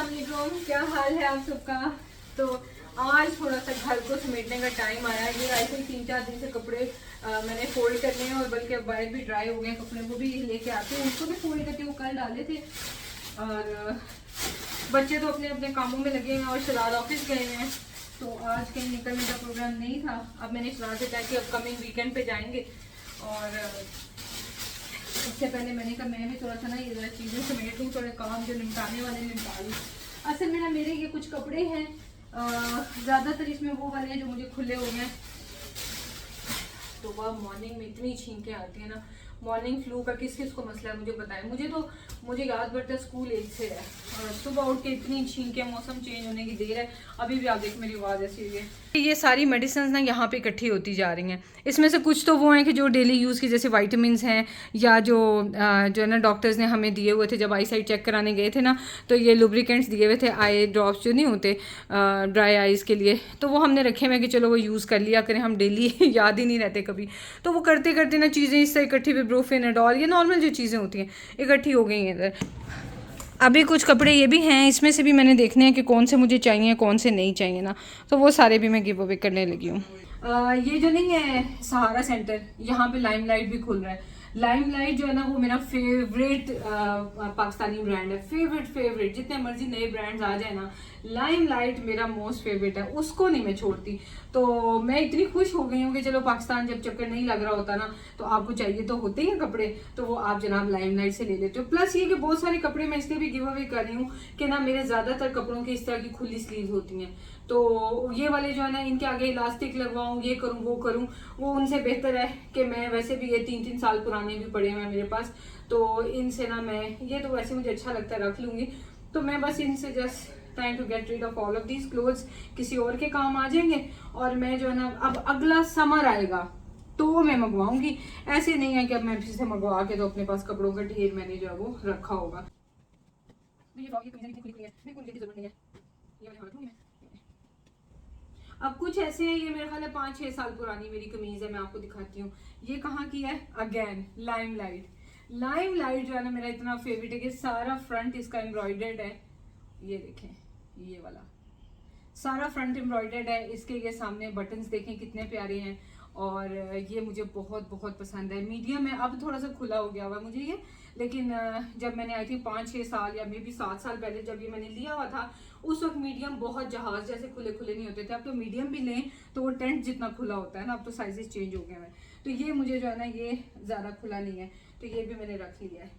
अस्सलामुअलैकुम, क्या हाल है आप सबका। तो आज थोड़ा सा घर को समेटने का टाइम आया। ये ऐसे ही 3-4 दिन से कपड़े मैंने फोल्ड करने हैं और बल्कि अब बाहर भी ड्राई हो गए कपड़े, वो भी लेके आते हैं, उनको भी फोल्ड करके वो कल डाले थे। और बच्चे तो अपने अपने कामों में लगे हैं और शराद ऑफिस गए हैं, तो आज कहीं निकलने का प्रोग्राम नहीं था। अब मैंने शराद से कहा कि अब कमिंग वीकेंड पे जाएंगे, और उससे पहले मैंने कहा मैं भी थोड़ा सा ना ये जरा चीज़ें समेट लूँ, थोड़े काम जो निपटाने वाले निपटा लूँ। असल में ना मेरे ये कुछ कपड़े हैं, ज़्यादातर इसमें वो वाले हैं जो मुझे खुले हो गए, तो वह मॉर्निंग में इतनी छींकें आती है ना। मॉर्निंग फ्लू का किस किस को मसला है मुझे बताएं। मुझे याद पड़ता है स्कूल एज से है, और सुबह उठ के इतनी छींकें, मौसम चेंज होने की देर है, अभी भी आप देख मेरी आवाज़ ऐसी हुई है। ये सारी मेडिसिन ना यहाँ पे इकट्ठी होती जा रही हैं। इसमें से कुछ तो वो हैं कि जो डेली यूज़ की, जैसे वाइटामिन हैं, या जो है ना डॉक्टर्स ने हमें दिए हुए थे जब आई साइट चेक कराने गए थे ना, तो ये लुब्रिकेंट्स दिए हुए थे, आई ड्रॉप्स जो नहीं होते ड्राई आइज़ के लिए, तो वो हमने रखे हुए कि चलो वो यूज़ कर लिया करें, हम डेली याद ही नहीं रहते कभी। तो वो करते करते ना चीज़ें इससे इकट्ठी, इब्रोफेन एडॉल, ये नॉर्मल जो चीज़ें होती हैं इकट्ठी हो गई हैं इधर। अभी कुछ कपड़े ये भी हैं, इसमें से भी मैंने देखने हैं कि कौन से मुझे चाहिए कौन से नहीं चाहिए ना, तो वो सारे भी मैं गिव अवे करने लगी हूँ। ये जो नहीं है सहारा सेंटर, यहाँ पे लाइमलाइट भी खुल रहा है। लाइमलाइट जो है ना वो मेरा फेवरेट पाकिस्तानी ब्रांड है, फेवरेट। जितने मर्जी नए ब्रांड्स आ जाए ना, लाइमलाइट मेरा मोस्ट फेवरेट है, उसको नहीं मैं छोड़ती। तो मैं इतनी खुश हो गई हूँ कि चलो पाकिस्तान जब चक्कर नहीं लग रहा होता ना, तो आपको चाहिए तो होते ही हैं कपड़े, तो वो आप जनाब लाइमलाइट से ले लेते हो। प्लस ये कि बहुत सारे कपड़े मैं इसलिए भी गिव अवे कर रही हूँ कि ना मेरे ज़्यादातर कपड़ों की इस तरह की खुली स्लीव होती हैं, तो ये वाले जो है ना इनके आगे इलास्टिक लगवाऊँ, ये करूँ वो करूँ, वो उनसे बेहतर है कि मैं वैसे भी ये 3-3 साल पुराने भी पड़े हुए हैं मेरे पास, तो इनसे ना मैं ये तो वैसे मुझे अच्छा लगता है रख लूँगी, तो मैं बस इनसे just trying to get rid of all of these clothes, किसी और के काम आ जाएंगे। और मैं जो है ना अब अगला समर आएगा तो मैं मंगवाऊंगी, ऐसे नहीं है कि अब मैं फिर से मंगवा के तो अपने पास कपड़ों का ढेर मैंने जो है वो रखा होगा। अब कुछ ऐसे हैं, ये मेरे ख्याल है 5-6 साल पुरानी मेरी कमीज है, मैं आपको दिखाती हूँ। ये कहाँ की है, अगेन लाइमलाइट जो है ना मेरा इतना फेवरेट है कि सारा फ्रंट इसका एम्ब्रॉयडर्ड है, ये देखें ये वाला सारा फ्रंट एम्ब्रॉयडर्ड है। इसके ये सामने बटन्स देखें कितने प्यारे हैं, और ये मुझे बहुत बहुत पसंद है। मीडियम है, अब थोड़ा सा खुला हो गया हुआ मुझे ये, लेकिन जब मैंने आई थी 5-6 साल या मे बी 7 साल पहले जब ये मैंने लिया हुआ था, उस वक्त मीडियम बहुत जहाज जैसे खुले खुले नहीं होते थे। अब तो मीडियम भी लें तो वो टेंट जितना खुला होता है ना, अब तो साइजेस चेंज हो गए हैं। तो ये मुझे जो है ना ये ज़्यादा खुला नहीं है, तो ये भी मैंने रख लिया है।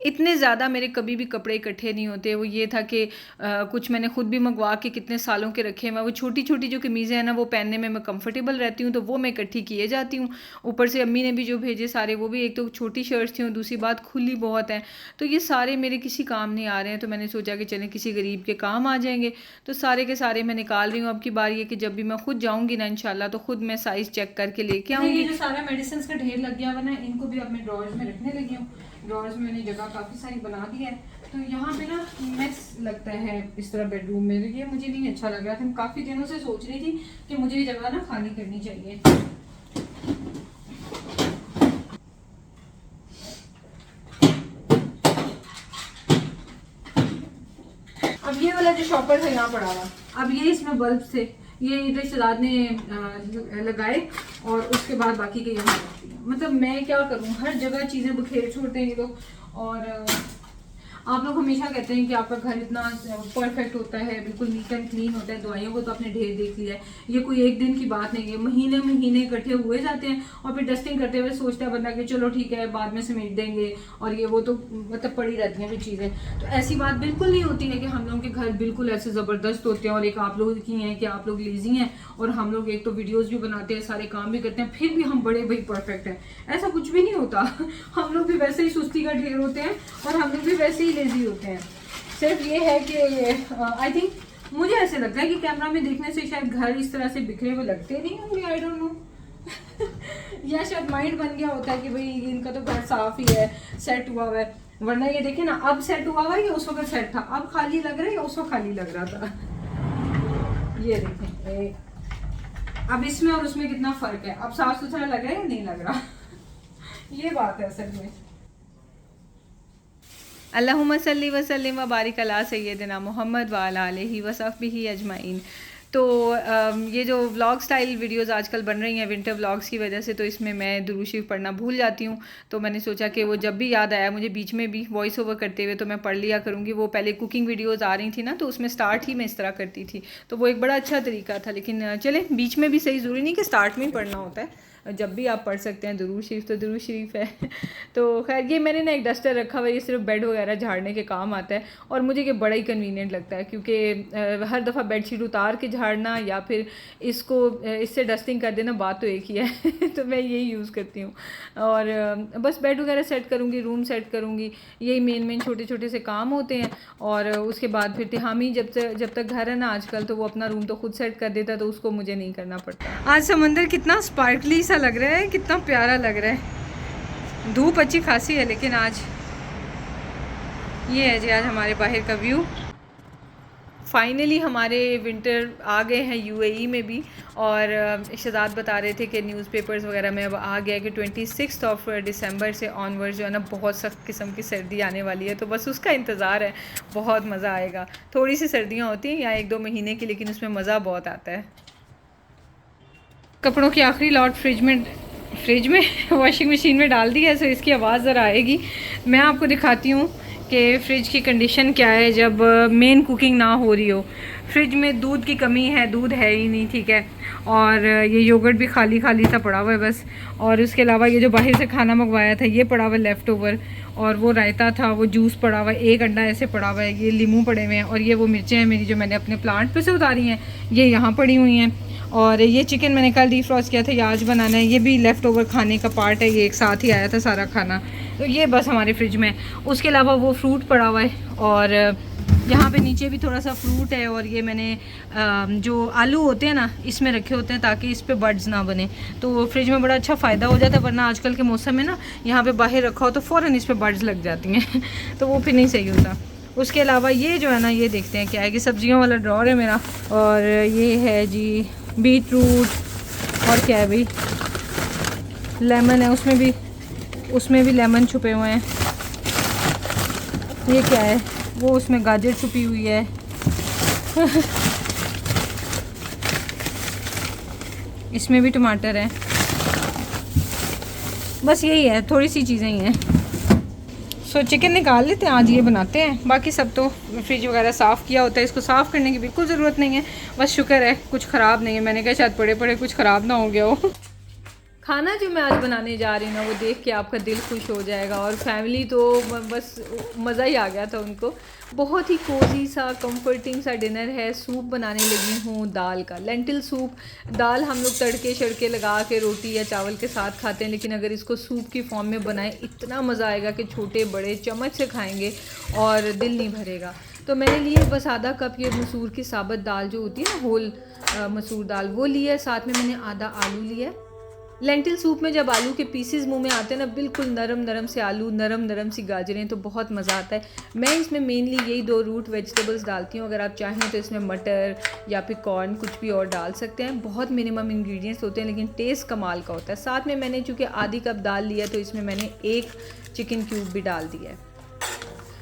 इतने ज़्यादा मेरे कभी भी कपड़े इकट्ठे नहीं होते। वो ये था कि कुछ मैंने खुद भी मंगवा के कितने सालों के रखे हैं। वो छोटी छोटी जो कमीज़ें हैं ना वो पहनने में मैं कंफर्टेबल रहती हूँ, तो वो मैं इकट्ठी किए जाती हूँ। ऊपर से अम्मी ने भी जो भेजे सारे, वो भी एक तो छोटी शर्ट्स थी और दूसरी बात खुली बहुत है, तो ये सारे मेरे किसी काम नहीं आ रहे हैं। तो मैंने सोचा कि चलें किसी गरीब के काम आ जाएंगे, तो सारे के सारे मैं निकाल रही हूँ। अब की बारी है कि जब भी मैं खुद जाऊँगी ना इंशाल्लाह, तो खुद मैं साइज़ चेक करके लेके आऊँगी। ये जो सारा मेडिसिन का ढेर लग गया हुआ ना, इनको भी अब मैं ड्रॉर्स में रखने लगी हूँ। ड्रॉर्स में मैंने जगह काफ़ी सारी बना दी है, तो यहाँ पे ना मेस लगता है इस तरह बेडरूम में, तो ये मुझे नहीं अच्छा लग रहा था। मैं काफ़ी दिनों से सोच रही थी कि मुझे ये जगह ना खाली करनी चाहिए। अब ये वाला जो शॉपर था यहाँ पड़ा हुआ, अब ये इसमें बल्ब थे, ये इधर सलाद ने लगाए और उसके बाद बाकी के यहाँ रखती है। मतलब मैं क्या करूँ, हर जगह चीज़ें बखेर छोड़ते हैं ये लोग। और आप लोग हमेशा कहते हैं कि आपका घर इतना परफेक्ट होता है, बिल्कुल नीट एंड क्लीन होता है। दवाइयों को तो आपने ढेर देख लिया है, ये कोई एक दिन की बात नहीं है, महीने महीने इकट्ठे हुए जाते हैं। और फिर डस्टिंग करते हुए सोचता है बंदा कि चलो ठीक है बाद में समेट देंगे, और ये वो तो मतलब पड़ी रहती हैं फिर चीज़ें। तो ऐसी बात बिल्कुल नहीं होती है कि हम लोगों के घर बिल्कुल ऐसे ज़बरदस्त होते हैं, और एक आप लोग की हैं कि आप लोग लेजी हैं, और हम लोग एक तो वीडियोज़ भी बनाते हैं, सारे काम भी करते हैं, फिर भी हम बड़े भाई परफेक्ट हैं। ऐसा कुछ भी नहीं होता। हम लोग भी वैसे ही सुस्ती का ढेर होते हैं, और हम लोग भी वैसे ही लेजी होते हैं। सिर्फ ये है कि आई थिंक, मुझे ऐसे लगता है कि कैमरा में देखने से शायद घर इस तरह से बिखरे हुए लगते नहीं होंगे, आई डोंट नो। या शायद माइंड बन गया होता है कि भाई इनका तो घर साफ ही है, सेट हुआ हुआ है। वरना ये देखे ना, अब सेट हुआ हुआ है, उस वक्त सेट था, अब खाली लग रहा है या उस वक्त खाली लग रहा था। ये देखें अब इसमें और उसमें कितना फर्क है, अब साफ सुथरा लग रहा है या नहीं लग रहा। ये बात है असल में। अल्लाहुम्मा सल्ली व सल्लिम व बारिक अला सय्यदिना मोहम्मद व अला आलिहि व सहबिही अजमाइन। तो ये जो व्लॉग स्टाइल वीडियोस आजकल बन रही हैं विंटर व्लॉग्स की वजह से, तो इसमें मैं दुरूद शरीफ पढ़ना भूल जाती हूँ। तो मैंने सोचा कि वो जब भी याद आया मुझे बीच में भी वॉइस ओवर करते हुए तो मैं पढ़ लिया करूँगी। वो पहले कुकिंग वीडियोस आ रही थी ना, तो उसमें स्टार्ट ही मैं इस तरह करती थी, तो वो एक बड़ा अच्छा तरीका था। लेकिन चले, बीच में भी सही, ज़रूरी नहीं कि स्टार्ट में ही पढ़ना होता है, जब भी आप पढ़ सकते हैं। दुरूद शरीफ तो दुरूद शरीफ है। तो खैर, ये मैंने ना एक डस्टर रखा हुआ है, ये सिर्फ बेड वगैरह झाड़ने के काम आता है और मुझे ये बड़ा ही कन्वीनियंट लगता है, क्योंकि हर दफ़ा बेडशीट उतार के झाड़ना या फिर इसको इससे डस्टिंग कर देना, बात तो एक ही है। तो मैं यही यूज़ करती हूँ और बस बेड वगैरह सेट करूँगी, रूम सेट करूँगी, यही मेन छोटे छोटे से काम होते हैं। और उसके बाद फिर तिहामी जब तक घर है ना आजकल, तो वो अपना रूम तो खुद सेट कर देता है, तो उसको मुझे नहीं करना पड़ता। आज समंदर कितना स्पार्कली सा लग रहा है, कितना प्यारा लग रहा है। धूप अच्छी खासी है, लेकिन आज ये है जी, आज हमारे बाहर का व्यू। फाइनली हमारे विंटर आ गए हैं यूएई में भी, और शहजाद बता रहे थे कि न्यूज़पेपर्स वगैरह में अब आ गया कि 26 दिसंबर से ऑनवर्ड जो है ना, बहुत सख्त किस्म की सर्दी आने वाली है। तो बस उसका इंतज़ार है, बहुत मज़ा आएगा। थोड़ी सी सर्दियाँ होती हैं यहाँ 1-2 महीने की, लेकिन उसमें मज़ा बहुत आता है। कपड़ों की आखिरी लॉट फ्रिज में वॉशिंग मशीन में डाल दी है, सो इसकी आवाज़ ज़रा आएगी। मैं आपको दिखाती हूँ कि फ़्रिज की कंडीशन क्या है जब मेन कुकिंग ना हो रही हो। फ्रिज में दूध की कमी है, दूध है ही नहीं, ठीक है। और ये योगर्ट भी खाली सा पड़ा हुआ है बस। और उसके अलावा ये जो बाहर से खाना मंगवाया था ये पड़ा हुआ है लेफ़्ट ओवर, और वो रायता था, वो जूस पड़ा हुआ है, एक अंडा ऐसे पड़ा हुआ है, ये लीमू पड़े हुए हैं, और ये वो मिर्चें हैं मेरी जो मैंने अपने प्लांट पे से उतारी हैं, ये यहाँ पड़ी हुई हैं। और ये चिकन मैंने कल डीफ्रॉस्ट किया था, ये आज बनाना है, ये भी लेफ़्ट ओवर खाने का पार्ट है, ये एक साथ ही आया था सारा खाना। तो ये बस हमारे फ्रिज में। उसके अलावा वो फ्रूट पड़ा हुआ है, और यहाँ पे नीचे भी थोड़ा सा फ्रूट है, और ये मैंने जो आलू होते हैं ना इसमें रखे होते हैं ताकि इस पे बर्ड्स ना बने, तो फ्रिज में बड़ा अच्छा फ़ायदा हो जाता है। वरना आजकल के मौसम में ना यहाँ पे बाहर रखा हो तो फ़ौरन इस पे बर्ड्स लग जाती हैं तो वो फिर नहीं सही होता। उसके अलावा ये जो है ना, ये देखते हैं क्या है कि सब्जियों वाला ड्रॉर है मेरा, और ये है जी बीट रूट, और क्या है भाई, लेमन है, उसमें भी लेमन छुपे हुए हैं। ये क्या है, वो उसमें गाजर छुपी हुई है इसमें भी टमाटर है। बस यही है, थोड़ी सी चीज़ें ही हैं। सो चिकन निकाल लेते हैं, आज ये बनाते हैं। बाकी सब तो फ्रिज वगैरह साफ़ किया होता है, इसको साफ़ करने की बिल्कुल ज़रूरत नहीं है। बस शुक्र है कुछ ख़राब नहीं है, मैंने कहा शायद पड़े कुछ ख़राब ना हो गया हो। खाना जो मैं आज बनाने जा रही हूँ ना, वो देख के आपका दिल खुश हो जाएगा, और फैमिली तो बस मज़ा ही आ गया था उनको। बहुत ही कोजी सा कंफर्टिंग सा डिनर है। सूप बनाने लगी हूँ दाल का, लेंटिल सूप। दाल हम लोग तड़के शड़के लगा के रोटी या चावल के साथ खाते हैं, लेकिन अगर इसको सूप की फॉर्म में बनाएं इतना मज़ा आएगा कि छोटे बड़े चम्मच से खाएंगे और दिल नहीं भरेगा। तो मैंने लिए बस आधा कप ये मसूर की साबुत दाल जो होती है ना, होल मसूर दाल, वो लिया। साथ में मैंने आधा आलू लिया। लेंटिल सूप में जब आलू के पीसेस मुंह में आते हैं ना, बिल्कुल नरम से आलू, नरम सी गाजरें, तो बहुत मज़ा आता है। मैं इसमें मेनली यही 2 रूट वेजिटेबल्स डालती हूँ। अगर आप चाहें तो इसमें मटर या फिर कॉर्न कुछ भी और डाल सकते हैं। बहुत मिनिमम इंग्रेडिएंट्स होते हैं, लेकिन टेस्ट कमाल का होता है। साथ में मैंने चूँकि आधी कप दाल लिया, तो इसमें मैंने 1 चिकन क्यूब भी डाल दिया है।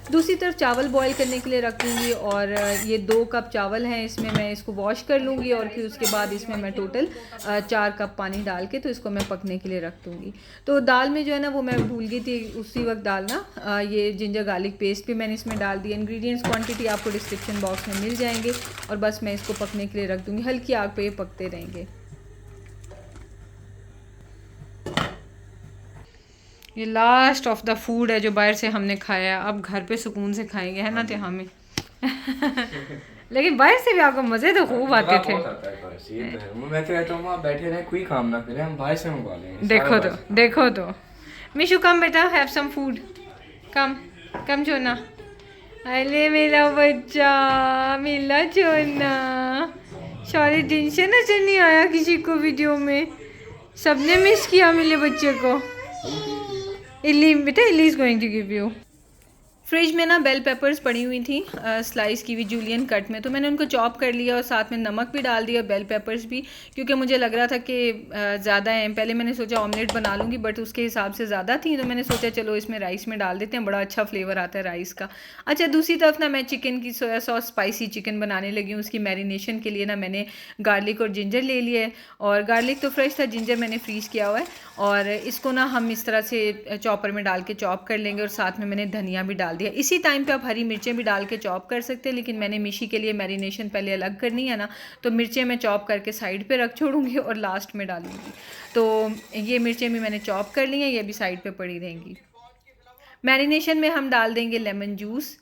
दूसरी तरफ चावल बॉईल करने के लिए रख दूँगी, और ये 2 कप चावल हैं, इसमें मैं इसको वॉश कर लूँगी, और फिर उसके बाद इसमें मैं टोटल 4 कप पानी डाल के तो इसको मैं पकने के लिए रख दूँगी। तो दाल में जो है ना, वो मैं भूल गई थी उसी वक्त डालना, ये जिंजर गार्लिक पेस्ट भी मैंने इसमें डाल दिया। इंग्रेडिएंट्स क्वांटिटी आपको डिस्क्रिप्शन बॉक्स में मिल जाएंगे, और बस मैं इसको पकने के लिए रख दूँगी। हल्की आग पर ये पकते रहेंगे। ये लास्ट ऑफ द फूड है जो बाहर से हमने खाया, अब घर पे सुकून से खाएंगे, है ना तिहामी लेकिन बाहर से भी आपको मज़े तो खूब आते थे। मैं तो कहता हूँ बैठे रहे, कोई काम ना करें, हम बाहर से मंगवा लेंगे। देखो तो मिशु, कम बेटा, हैव सम फूड, कम छोना। अरे मेरा बच्चा, मेरा छोना, सारे दिन से नजर नहीं आया किसी को वीडियो में, सबने मिस किया मेरे बच्चे को। इल्ली बेटा, इल्ली is going to give you. Fridge में ना बेल पेपर्स पड़ी हुई थी स्लाइस की हुई जूलियन कट में, तो मैंने उनको चॉप कर लिया और साथ में नमक भी डाल दिया, बेल पेपर्स भी, क्योंकि मुझे लग रहा था कि ज़्यादा हैं। पहले मैंने सोचा ऑमलेट बना लूँगी बट उसके हिसाब से ज़्यादा थी, तो मैंने सोचा चलो इसमें राइस में डाल देते हैं, बड़ा अच्छा फ्लेवर आता है राइस का। अच्छा, दूसरी तरफ ना मैं चिकन की सोया सॉस स्पाइसी चिकन बनाने लगी हूँ। उसकी मैरिनेशन के लिए ना मैंने गार्लिक और जिंजर ले लिया है, और गार्लिक तो फ्रेश था, जिंजर मैंने फ्रीज़ किया हुआ है, और इसको ना हम इस तरह से चॉपर में डाल के चॉप कर लेंगे, और साथ में मैंने धनिया भी डाल दिया। इसी टाइम पे आप हरी मिर्चें भी डाल के चॉप कर सकते हैं, लेकिन मैंने मिशी के लिए मैरिनेशन पहले अलग करनी है ना, तो मिर्चें मैं चॉप करके साइड पे रख छोड़ूंगी और लास्ट में डालूंगी। तो ये मिर्चें भी मैंने चॉप कर ली हैं, ये भी साइड पे पड़ी रहेंगी। मैरिनेशन में हम डाल देंगे लेमन जूस।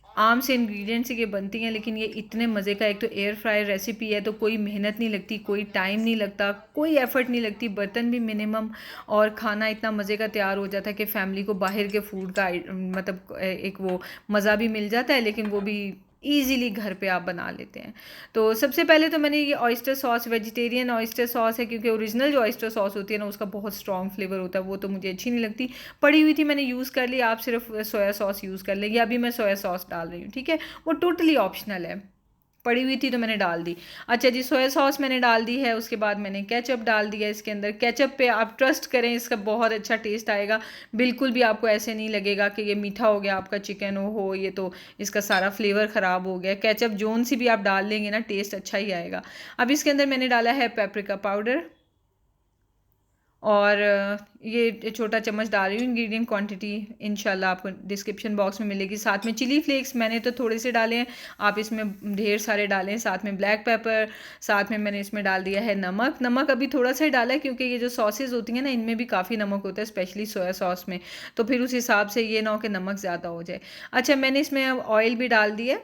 आम से इंग्रेडिएंट्स ये बनती हैं, लेकिन ये इतने मज़े का, एक तो एयर फ्रायर रेसिपी है तो कोई मेहनत नहीं लगती, कोई टाइम नहीं लगता, कोई एफर्ट नहीं लगती, बर्तन भी मिनिमम, और खाना इतना मज़े का तैयार हो जाता है कि फैमिली को बाहर के फूड का मतलब एक वो मज़ा भी मिल जाता है, लेकिन वो भी ईज़िली घर पे आप बना लेते हैं। तो सबसे पहले तो मैंने ये oyster sauce, vegetarian oyster sauce है, क्योंकि ओरिजिनल जो ऑयस्टर सॉस होती है ना उसका बहुत स्ट्रॉन्ग फ्लेवर होता है, वो तो मुझे अच्छी नहीं लगती, पड़ी हुई थी मैंने यूज़ कर ली। आप सिर्फ सोया सॉस यूज़ कर लेंगे, अभी मैं सोया सॉस डाल रही हूँ, ठीक है, वो टोटली ऑप्शनल है, पड़ी हुई थी तो मैंने डाल दी। अच्छा जी, सोया सॉस मैंने डाल दी है, उसके बाद मैंने केचप डाल दिया इसके अंदर। केचप पे आप ट्रस्ट करें, इसका बहुत अच्छा टेस्ट आएगा, बिल्कुल भी आपको ऐसे नहीं लगेगा कि ये मीठा हो गया आपका चिकन, हो ये तो इसका सारा फ्लेवर ख़राब हो गया। केचप जोन सी भी आप डाल लेंगे ना, टेस्ट अच्छा ही आएगा। अब इसके अंदर मैंने डाला है पेपरिका पाउडर, और ये छोटा चम्मच डाल रही हूँ। इंग्रेडिएंट क्वांटिटी इंशाल्लाह आपको डिस्क्रिप्शन बॉक्स में मिलेगी। साथ में चिली फ्लेक्स मैंने तो थोड़े से डाले हैं, आप इसमें ढेर सारे डालें। साथ में ब्लैक पेपर, साथ में मैंने इसमें डाल दिया है नमक। नमक अभी थोड़ा सा ही डाला है, क्योंकि ये जो सॉसेज होती हैं ना इनमें भी काफ़ी नमक होता है, स्पेशली सोया सॉस में, तो फिर उस हिसाब से ये ना हो कि नमक ज़्यादा हो जाए। अच्छा, मैंने इसमें अब ऑयल भी डाल दिया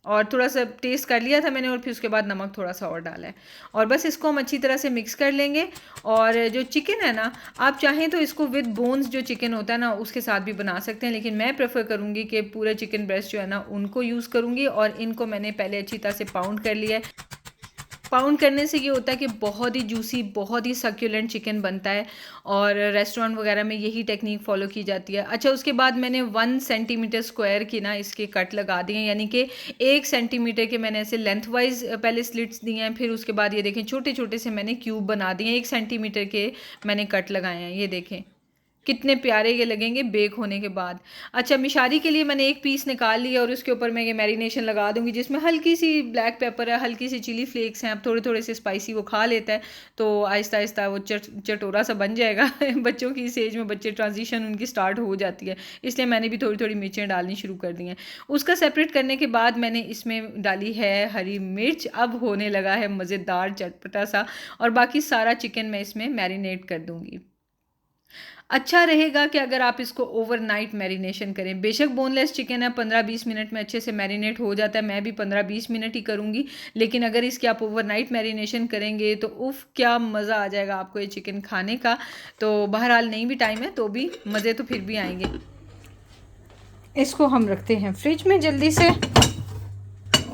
और थोड़ा सा टेस्ट कर लिया था मैंने, और फिर उसके बाद नमक थोड़ा सा और डाला है, और बस इसको हम अच्छी तरह से मिक्स कर लेंगे। और जो चिकन है ना, आप चाहें तो इसको विद बोन्स जो चिकन होता है ना उसके साथ भी बना सकते हैं, लेकिन मैं प्रेफर करूँगी कि पूरे चिकन ब्रेस्ट जो है ना उनको यूज़ करूँगी, और इनको मैंने पहले अच्छी तरह से पाउंड कर लिया है। पाउंड करने से ये होता है कि बहुत ही जूसी, बहुत ही सक्यूलेंट चिकन बनता है, और रेस्टोरेंट वगैरह में यही टेक्निक फॉलो की जाती है। अच्छा, उसके बाद मैंने 1 सेंटीमीटर स्क्वायर की ना इसके कट लगा दिए हैं, यानी कि 1 सेंटीमीटर के मैंने ऐसे लेंथ वाइज पहले स्लिट्स दिए हैं, फिर उसके बाद ये देखें छोटे छोटे से मैंने क्यूब बना दिए हैं, 1 सेंटीमीटर के मैंने कट लगाए हैं, ये देखें कितने प्यारे ये लगेंगे बेक होने के बाद। अच्छा, मिशारी के लिए मैंने एक पीस निकाल लिया, और उसके ऊपर मैं ये मैरिनेशन लगा दूंगी, जिसमें हल्की सी ब्लैक पेपर है, हल्की सी चिली फ्लेक्स हैं। अब थोड़े थोड़े से स्पाइसी वो खा लेता है, तो आहिस्ता आहिस्ता वो चटोरा सा बन जाएगा। बच्चों की इस एज में बच्चे ट्रांजिशन उनकी स्टार्ट हो जाती है, इसलिए मैंने भी थोड़ी थोड़ी मिर्चें डालनी शुरू कर दी हैं। उसका सेपरेट करने के बाद मैंने इसमें डाली है हरी मिर्च। अब होने लगा है मज़ेदार चटपटा सा, और बाकी सारा चिकन मैं इसमें मैरिनेट कर दूँगी। अच्छा रहेगा कि अगर आप इसको ओवरनाइट मैरिनेशन करें। बेशक बोनलेस चिकन है, 15-20 मिनट में अच्छे से मैरिनेट हो जाता है, मैं भी 15-20 मिनट ही करूँगी, लेकिन अगर इसकी आप ओवरनाइट मैरिनेशन करेंगे तो उफ़ क्या मज़ा आ जाएगा आपको ये चिकन खाने का। तो बहरहाल नहीं भी टाइम है तो भी मज़े तो फिर भी आएंगे। इसको हम रखते हैं फ्रिज में जल्दी से,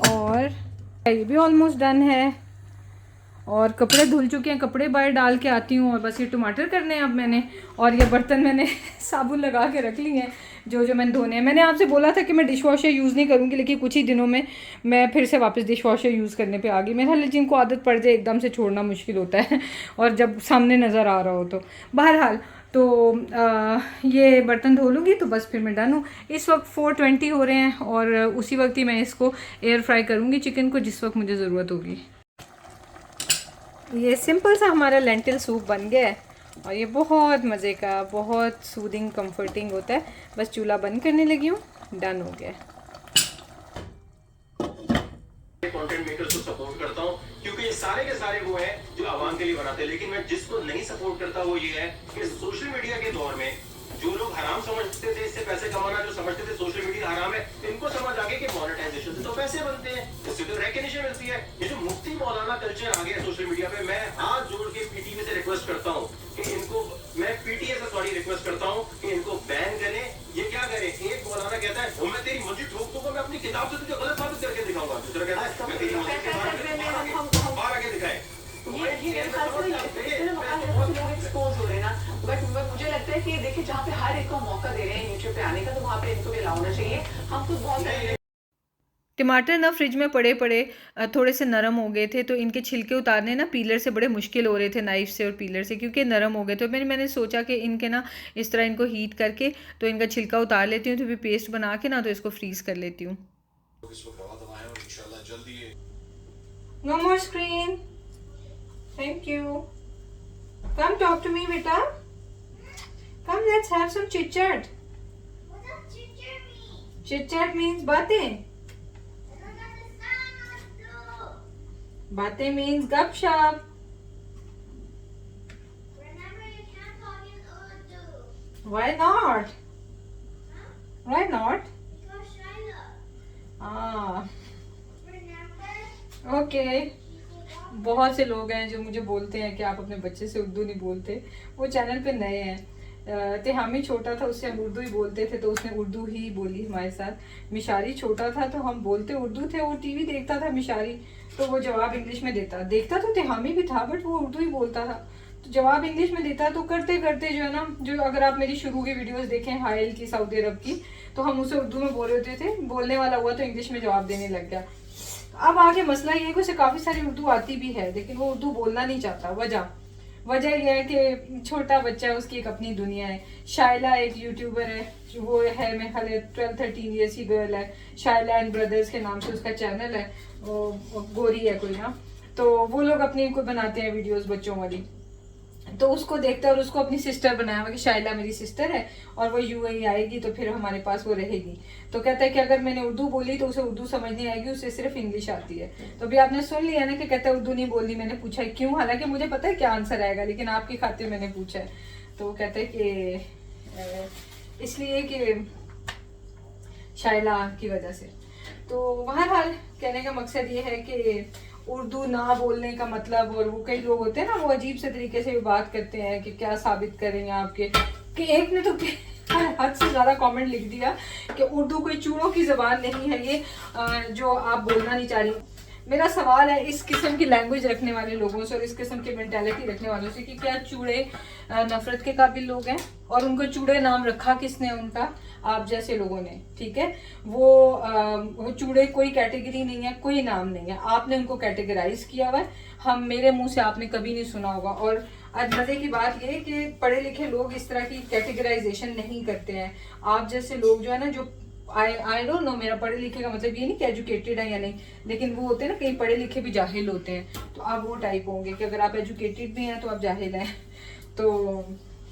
और ये भी ऑलमोस्ट डन है, और कपड़े धुल चुके हैं, कपड़े बाहर डाल के आती हूँ, और बस ये टमाटर करने हैं अब मैंने, और ये बर्तन मैंने साबुन लगा के रख लिए हैं जो मैंने धोने हैं। मैंने आपसे बोला था कि मैं डिश वॉशर यूज़ नहीं करूँगी, लेकिन कुछ ही दिनों में मैं फिर से वापस डिश वॉशर यूज़ करने पे आ गई। मेरा हाल जिनको आदत पड़ जाए एकदम से छोड़ना मुश्किल होता है, और जब सामने नज़र आ रहा हो तो। बहरहाल तो ये बर्तन धो लूँगी तो बस फिर मैं डन हूँ। इस वक्त 4:20 हो रहे हैं, और उसी वक्त ही मैं इसको एयर फ्राई करूँगी चिकन को, जिस वक्त मुझे ज़रूरत होगी। ये सिंपल सा हमारा लेंटिल सूप बन गया है, और ये बहुत मज़े का, बहुत सूदिंग कंफर्टिंग होता है। बस चूल्हा बंद करने लगी हूँ, डन हो गया। कंटेंट मेकर्स को सपोर्ट करता हूँ, क्योंकि ये सारे के सारे वो हैं जो आवाम के लिए बनाते हैं, लेकिन मैं जिसको नहीं सपोर्ट करता वो ये है कि सोशल मीडिया के दौर में जो लोग हराम समझते थे इससे पैसे कमाना, जो समझते थे सोशल मीडिया हराम है, इनको समझ आ गया कि मोनेटाइजेशन से तो पैसे बनते हैं, इससे तो रिकॉग्निशन मिलती है। ये जो मुफ्ती मौलाना कल्चर आ गया सोशल मीडिया पे, मैं हाथ जोड़ के पीटीवी से रिक्वेस्ट करता हूँ कि इनको, मैं पीटीए से सॉरी रिक्वेस्ट करता हूँ कि इनको बैन करें। ये क्या करे, एक मौलाना कहता है वो मैं तेरी मस्जिद ठोक दूंगा, मैं अपनी किताब से तुझे गलत साबित करके दिखाऊंगा, दूसरा कहता है मैं तेरी मस्जिद के बाहर आके दिखाए। एक्सपोज हो रहे हैं ना, बट मुझे लगता है कि देखिए जहाँ पे हर एक को मौका दे रहे हैं यूट्यूब पे आने का, तो वहाँ पे इनको भी अलाउ होना चाहिए। हम खुद बहुत सारे टमाटर ना फ्रिज में पड़े पड़े थोड़े से नरम हो गए थे, तो इनके छिलके उतारने ना पीलर से बड़े मुश्किल हो रहे थे, नाइफ से और पीलर से, क्योंकि नरम हो गए। तो मैंने सोचा कि इनके ना इस तरह इनको हीट करके तो इनका छिलका उतार लेती हूँ, तो फिर पेस्ट बना के ना तो इसको फ्रीज़ कर लेती हूँ। No more screen, thank you. Come talk to me बेटा, come let's have some chit chat. Chit chat means बातें, बातें मीन्स गपशप। Why not? Why not? Okay. बहुत से लोग हैं जो मुझे बोलते हैं कि आप अपने बच्चे से उर्दू नहीं बोलते। वो चैनल पे नए हैं। तिहामी छोटा था, उससे हम उर्दू ही बोलते थे, तो उसने उर्दू ही बोली हमारे साथ। मिशारी छोटा था तो हम बोलते उर्दू थे, वो टीवी देखता था मिशारी, तो वो जवाब इंग्लिश में देखता तो तिहामी भी था, बट वो उर्दू ही बोलता था, तो जवाब इंग्लिश में देता। तो करते करते जो है ना, जो अगर आप मेरी शुरू की वीडियोस देखें हाइल की, सऊदी अरब की, तो हम उसे उर्दू में बोल रहे होते थे, बोलने वाला हुआ तो इंग्लिश में जवाब देने लग गया। अब आगे मसला ये है कि उसे काफ़ी सारी उर्दू आती भी है, लेकिन वो उर्दू बोलना नहीं चाहता। वजह यह है कि छोटा बच्चा है, उसकी एक अपनी दुनिया है। शाइला एक यूट्यूबर है, वो है मेरे ख्याल 12-13 ईयर्स की गर्ल है, शाइला एंड ब्रदर्स के नाम से उसका चैनल है, वो गोरी है कोई ना, तो वो लोग अपनी को बनाते हैं वीडियोस बच्चों वाली, तो उसको देखता है और उसको अपनी सिस्टर बनाया हुआ कि शाइला मेरी सिस्टर है और वो यूएई आएगी तो फिर हमारे पास वो रहेगी। तो कहता है कि अगर मैंने उर्दू बोली तो उसे उर्दू समझ नहीं आएगी, उसे सिर्फ इंग्लिश आती है। तो अभी आपने सुन लिया ना कि कहता है उर्दू नहीं बोलनी। मैंने पूछा है क्यों, हालांकि मुझे पता है क्या आंसर आएगा, लेकिन आपकी खातिर मैंने पूछा है। तो वो कहते हैं कि इसलिए कि शाइला की वजह से। तो बहरहाल कहने का मकसद ये है कि उर्दू ना बोलने का मतलब, और वो कई लोग होते हैं ना, वो अजीब से तरीके से बात करते हैं कि क्या साबित करेंगे आपके, कि एक ने तो हद से ज़्यादा कमेंट लिख दिया कि उर्दू कोई चूड़ों की ज़बान नहीं है ये, जो आप बोलना नहीं चाह रही। मेरा सवाल है इस किस्म की लैंग्वेज रखने वाले लोगों से और इस किस्म की मेंटालिटी रखने वालों से कि क्या चूड़े नफरत के काबिल लोग हैं, और उनको चूड़े नाम रखा किसने? उनका आप जैसे लोगों ने, ठीक है। वो चूड़े कोई कैटेगरी नहीं है, कोई नाम नहीं है, आपने उनको कैटेगराइज किया हुआ है। हम मेरे मुंह से आपने कभी नहीं सुना होगा। और आज मजे की बात ये कि पढ़े लिखे लोग इस तरह की कैटेगराइजेशन नहीं करते हैं। आप जैसे लोग जो है ना, जो आई डोंट नो, मेरा पढ़े लिखे का मतलब ये नहीं कि एजुकेटेड है या नहीं, लेकिन वो होते हैं ना, कई पढ़े लिखे भी जाहिल होते हैं, तो आप वो टाइप होंगे कि अगर आप एजुकेटेड भी हैं तो आप जाहिल हैं। तो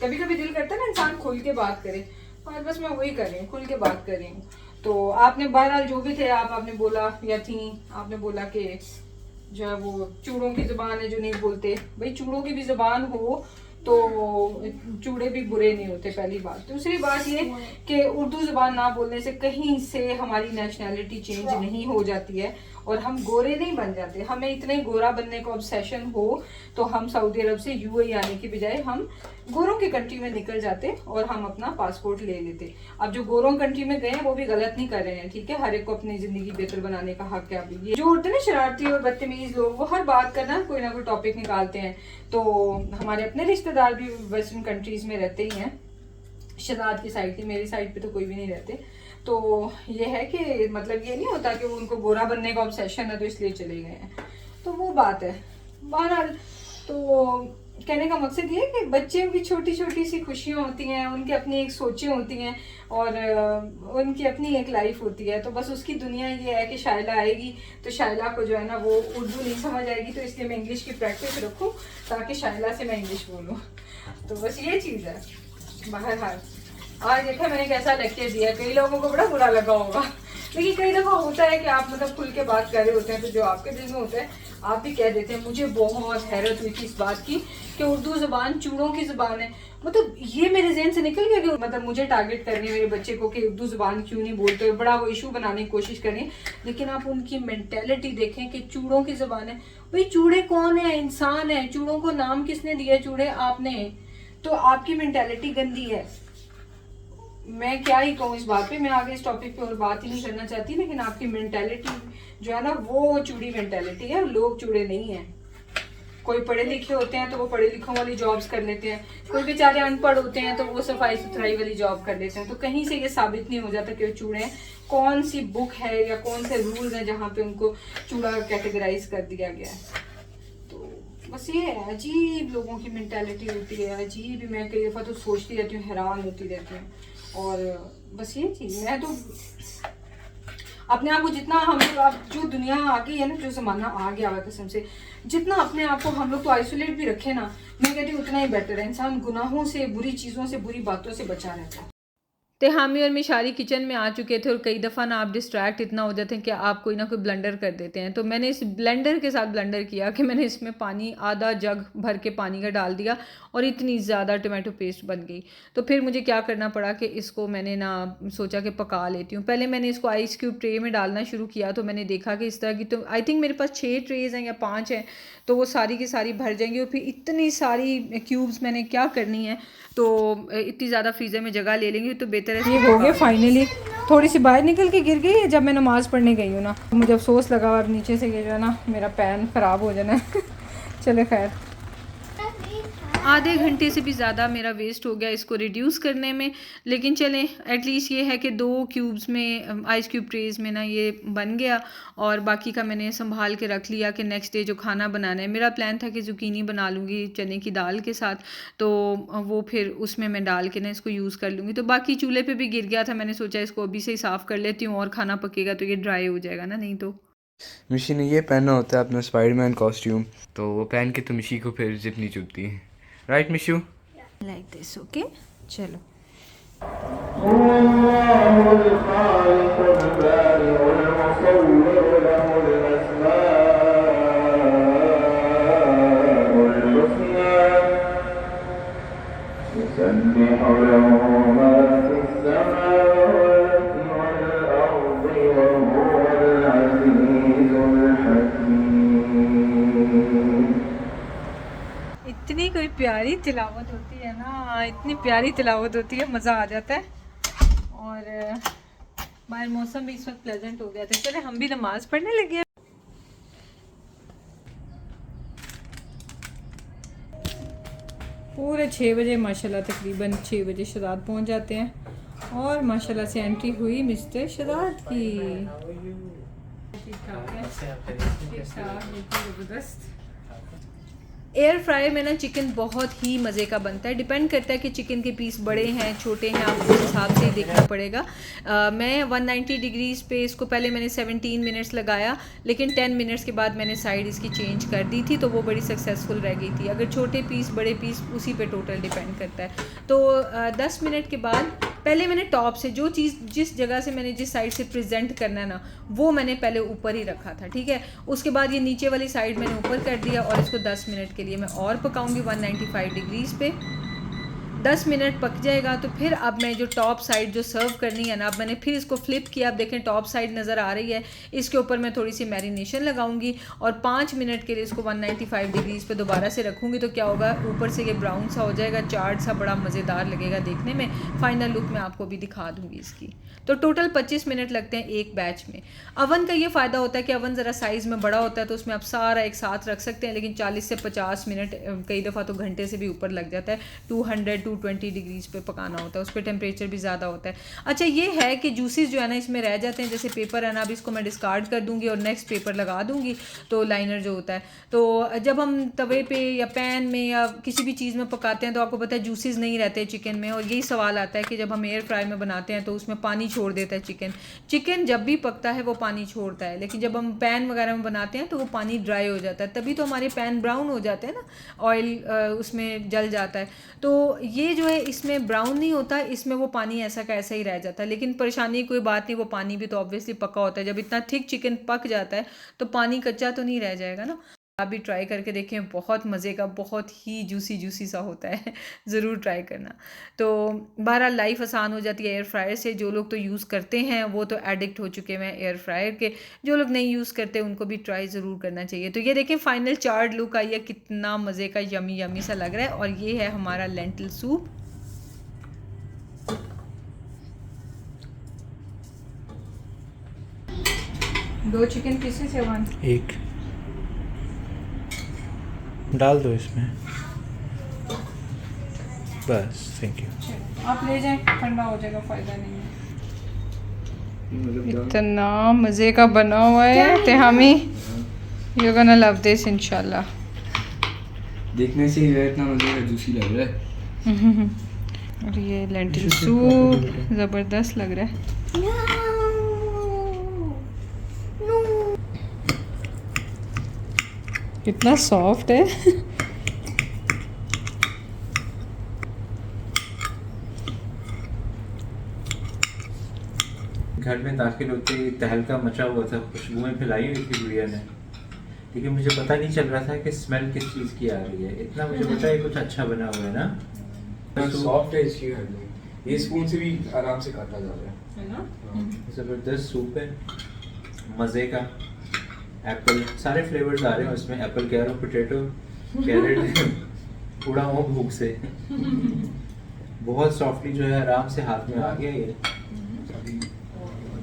कभी कभी दिल करता है ना इंसान खुल के बात करे, और बस मैं वही कर रही हूँ, खुल के बात कर रही हूँ। तो आपने बहरहाल जो भी थे आपने बोला या थी, आपने बोला कि जो है वो चूड़ों की जुबान है जो नहीं बोलते। भाई चूड़ों की भी जुबान हो तो चूड़े भी बुरे नहीं होते, पहली बात। दूसरी बात ये कि उर्दू जुबान ना बोलने से कहीं से हमारी नेशनैलिटी चेंज नहीं हो जाती है और हम गोरे नहीं बन जाते। हमें इतने गोरा बनने का ऑब्सेशन हो तो हम सऊदी अरब से यूएई आने की बजाय हम गोरों की कंट्री में निकल जाते और हम अपना पासपोर्ट ले लेते। अब जो गोरों कंट्री में गए हैं वो भी गलत नहीं कर रहे हैं, ठीक है, हर एक को अपनी जिंदगी बेहतर बनाने का हक है। अभी ये जो होते हैं ना शरारती और बदतमीज लोग, वो हर बात करना कोई ना कोई टॉपिक निकालते हैं। तो हमारे अपने रिश्तेदार भी वेस्टर्न कंट्रीज में रहते ही हैं, शहजाद की साइड थी, मेरी साइड पे तो कोई भी नहीं रहते। तो ये है कि मतलब ये नहीं होता कि वो उनको गोरा बनने का ऑब्सेशन है तो इसलिए चले गए हैं, तो वो बात है। बहरहाल तो कहने का मकसद ये है कि बच्चे की छोटी छोटी सी खुशियाँ होती हैं, उनकी अपनी एक सोचें होती हैं और उनकी अपनी एक लाइफ होती है। तो बस उसकी दुनिया ये है कि शाइला आएगी तो शाइला को जो है ना वो उर्दू नहीं समझ आएगी, तो इसलिए मैं इंग्लिश की प्रैक्टिस रखूँ ताकि शाइला से मैं इंग्लिश बोलूँ। तो बस ये चीज़ है। बहरहाल आज देखा मैंने कैसा लेक्चर दिया, कई लोगों को बड़ा बुरा लगा होगा, लेकिन कई दफ़ा होता है कि आप मतलब खुल के बात कर रहे होते हैं तो जो आपके दिल में होता है आप भी कह देते हैं। मुझे बहुत हैरत हुई थी इस बात की कि उर्दू ज़ुबान चूड़ों की ज़ुबान है। मतलब ये मेरे जहन से निकल गया कि मतलब मुझे टारगेट करनी है मेरे बच्चे को कि उर्दू ज़ुबान क्यों नहीं बोलते, बड़ा वो इशू बनाने की कोशिश करें। लेकिन आप उनकी मेंटेलिटी देखें कि चूड़ों की ज़ुबान है। भाई चूड़े कौन है? इंसान है। चूड़ों को नाम किसने दिया? चूड़े आपने। तो आपकी मेंटेलिटी गंदी है। मैं क्या ही कहूँ इस बात पे, मैं आगे इस टॉपिक पे और बात ही नहीं करना चाहती, लेकिन आपकी मेंटेलिटी जो है ना वो चूड़ी मेंटेलिटी है, लोग चूड़े नहीं हैं। कोई पढ़े लिखे होते हैं तो वो पढ़े लिखों वाली जॉब्स कर लेते हैं, कोई बेचारे अनपढ़ होते हैं तो वो सफाई सुथराई वाली जॉब कर लेते हैं। तो कहीं से ये साबित नहीं हो जाता कि वो चूड़े कौन सी बुक है या कौन से रूल्स हैं जहाँ पे उनको चूड़ा कैटेगराइज कर दिया गया है। तो बस ये है, अजीब लोगों की मेंटालिटी होती है, अजीब। मैं कई दफ़ा तो सोचती रहती हूँ, हैरान होती रहती हूँ। और बस ये चीज़, मैं तो अपने आप को जितना हम लोग, अब जो दुनिया आ गई है ना, जो ज़माना आ गया हुआ कसम से, जितना अपने आप को हम लोग तो आइसोलेट भी रखे ना, मैं कहती हूँ उतना ही बेटर है। इंसान गुनाहों से, बुरी चीज़ों से, बुरी बातों से बचा रहता है। तो हामी और मिशारी किचन में आ चुके थे और कई दफ़ा ना आप डिस्ट्रैक्ट इतना हो जाते हैं कि आप कोई ना कोई ब्लेंडर कर देते हैं। तो मैंने इस ब्लेंडर के साथ ब्लेंडर किया कि मैंने इसमें पानी आधा जग भर के पानी का डाल दिया और इतनी ज़्यादा टमाटो पेस्ट बन गई। तो फिर मुझे क्या करना पड़ा कि इसको मैंने ना सोचा कि पका लेती हूँ। पहले मैंने इसको आइस क्यूब ट्रे में डालना शुरू किया तो मैंने देखा कि इस तरह की, तो आई थिंक मेरे पास 6 ट्रेज़ हैं या 5 हैं, तो वो सारी की सारी भर जाएंगी। और फिर इतनी सारी क्यूब्स मैंने क्या करनी है, तो इतनी ज़्यादा फ्रीज़र में जगह ले लेंगी तो बेहतर है। ये हो गया फाइनली, थोड़ी सी बाहर निकल के गिर गई है जब मैं नमाज़ पढ़ने गई हूँ ना, मुझे अफसोस लगा अब नीचे से ये जो है ना मेरा पैन ख़राब हो जाना है। चले खैर, आधे घंटे से भी ज़्यादा मेरा वेस्ट हो गया इसको रिड्यूस करने में, लेकिन चलें एटलीस्ट ये है कि 2 क्यूब्स में, आइस क्यूब ट्रेज़ में ना ये बन गया। और बाकी का मैंने संभाल के रख लिया कि नेक्स्ट डे जो खाना बनाना है, मेरा प्लान था कि ज़ुकीनी बना लूँगी चने की दाल के साथ, तो वो फिर उसमें मैं डाल के ना इसको यूज़ कर लूँगी। तो बाकी चूल्हे पे भी गिर गया था, मैंने सोचा इसको अभी से ही साफ़ कर लेती हूँ और खाना पकेगा तो ये ड्राई हो जाएगा ना, नहीं तो। मिशी ने ये पहना होता है अपना स्पाइडरमैन कॉस्ट्यूम, तो वो पहन के तो मिशी को फिर जिप नहीं चुभती है, right Mishu? Like this, okay चलो। इतनी कोई प्यारी तिलावत होती है ना, इतनी प्यारी तिलावत होती है, मज़ा आ जाता है। और बाहर मौसम भी इस वक्त प्लेजेंट हो गया था। चले हम भी नमाज़ पढ़ने लगे हैं। पूरे 6 बजे माशाल्लाह, तकरीबन 6 बजे शदाद पहुंच जाते हैं और माशाल्लाह से एंट्री हुई मिस्टर शदाद की। ज़बरदस्त। एयर फ्रायर में ना चिकन बहुत ही मज़े का बनता है। डिपेंड करता है कि चिकन के पीस बड़े हैं छोटे हैं, आपको उस हिसाब से ही देखना पड़ेगा। मैं 190 डिग्रीज़ पे इसको पहले मैंने 17 मिनट्स लगाया, लेकिन 10 मिनट्स के बाद मैंने साइड इसकी चेंज कर दी थी, तो वो बड़ी सक्सेसफुल रह गई थी। अगर छोटे पीस बड़े पीस उसी पे टोटल डिपेंड करता है। तो 10 मिनट के बाद पहले मैंने टॉप से जो चीज़ जिस जगह से मैंने जिस साइड से प्रेजेंट करना है ना, वो मैंने पहले ऊपर ही रखा था, ठीक है। उसके बाद ये नीचे वाली साइड मैंने ऊपर कर दिया और इसको 10 मिनट के लिए मैं और पकाऊंगी 195 डिग्रीज़ पे। 10 मिनट पक जाएगा तो फिर अब मैं जो टॉप साइड जो सर्व करनी है ना, अब मैंने फिर इसको फ्लिप किया। अब देखें टॉप साइड नज़र आ रही है, इसके ऊपर मैं थोड़ी सी मैरिनेशन लगाऊंगी और 5 मिनट के लिए इसको 195 डिग्रीज़ पे दोबारा से रखूंगी। तो क्या होगा, ऊपर से ये ब्राउन सा हो जाएगा, चाट सा, बड़ा मज़ेदार लगेगा देखने में। फाइनल लुक मैं आपको भी दिखा दूँगी इसकी। तो टोटल 25 मिनट लगते हैं एक बैच में। अवन का ये फ़ायदा होता है कि अवन ज़रा साइज़ में बड़ा होता है तो उसमें आप सारा एक साथ रख सकते हैं, लेकिन 40 से 50 मिनट, कई दफ़ा तो घंटे से भी ऊपर लग जाता है। 220 डिग्रीज़ पे पकाना होता है, उस पर टेम्परेचर भी ज़्यादा होता है। अच्छा ये है कि जूसेस जो है ना इसमें रह जाते हैं, जैसे पेपर है ना, अब इसको मैं डिस्कार्ड कर दूँगी और नेक्स्ट पेपर लगा दूँगी, तो लाइनर जो होता है। तो जब हम तवे पे या पैन में या किसी भी चीज़ में पकाते हैं तो आपको पता है जूसेस नहीं रहते चिकन में। और यही सवाल आता है कि जब हम एयर फ्राई में बनाते हैं तो उसमें पानी छोड़ देता है चिकन जब भी पकता है वो पानी छोड़ता है, लेकिन जब हम पैन वगैरह में बनाते हैं तो वो पानी ड्राई हो जाता है, तभी तो हमारे पैन ब्राउन हो जाते हैं ना, ऑयल उसमें जल जाता है। तो ये जो है इसमें ब्राउन नहीं होता, इसमें वो पानी ऐसा का ऐसा ही रह जाता है। लेकिन परेशानी कोई बात नहीं, वो पानी भी तो ऑब्वियसली पका होता है। जब इतना थिक चिकन पक जाता है तो पानी कच्चा तो नहीं रह जाएगा ना। आप भी ट्राई करके देखें, बहुत मज़े का, बहुत ही जूसी सा होता है, ज़रूर ट्राई करना। तो बहरहाल लाइफ आसान हो जाती है एयर फ्रायर से। जो लोग तो यूज़ करते हैं वो तो एडिक्ट हो चुके हैं एयर फ्रायर के, जो लोग नहीं यूज़ करते उनको भी ट्राई ज़रूर करना चाहिए। तो ये देखें फाइनल चार्ट लुक आई है, कितना मज़े का यमी सा लग रहा है। और ये है हमारा लेंटिल सूप। दो चिकन पीसेस है, 1 एक डाल दो इसमें, बस, थैंक यू। चलो आप ले जाएं, ठंडा हो जाएगा, फ़ायदा नहीं है। इतना मज़े का बना हुआ है तेहामी, यू गोना लव दिस इंशाल्लाह। देखने से ही इतना मज़े का जूसी लग रहा है। और ये लेंटिल सूप ज़बरदस्त लग रहा है। कितना सॉफ्ट है। घर में दाखिल होते ही तहलका मचा हुआ था, खुशबुएं फैलाई हुई थी गुड़िया ने, लेकिन मुझे पता नहीं चल रहा था कि स्मेल किस चीज़ की आ रही है। इतना मुझे पता है कुछ अच्छा बना हुआ है ना। सॉफ्ट है इसकी हड्डी, ये स्पून से भी आराम से काटा जा रहा है। है ना? ज़बरदस्त सूप है, मज़े का। एप्पल, सारे फ्लेवर्स आ रहे हैं उसमें, एप्पल कह रहा हूँ, पोटैटो, कैरेट, उड़ा हुआ भूख से। बहुत सॉफ्टली जो है आराम से हाथ में आ गया ये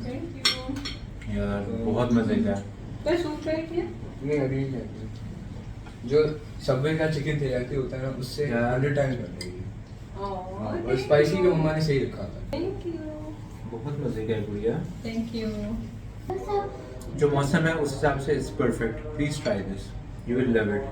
थैंक यू। यार, बहुत मज़े का। तो सूप ट्राई किया? नहीं अभी नहीं खाते। जो सबवे का चिकन तेराकी होता है ना, उससे क्या? 100 टाइम्स बेटर है ये। और स्पाइसी भी मम्मा ने सही रखा था। Thank you. बहुत मज़े का है गुड़िया। Thank you. जो मौसम है उस हिसाब से it's perfect. Please try this, you will love it.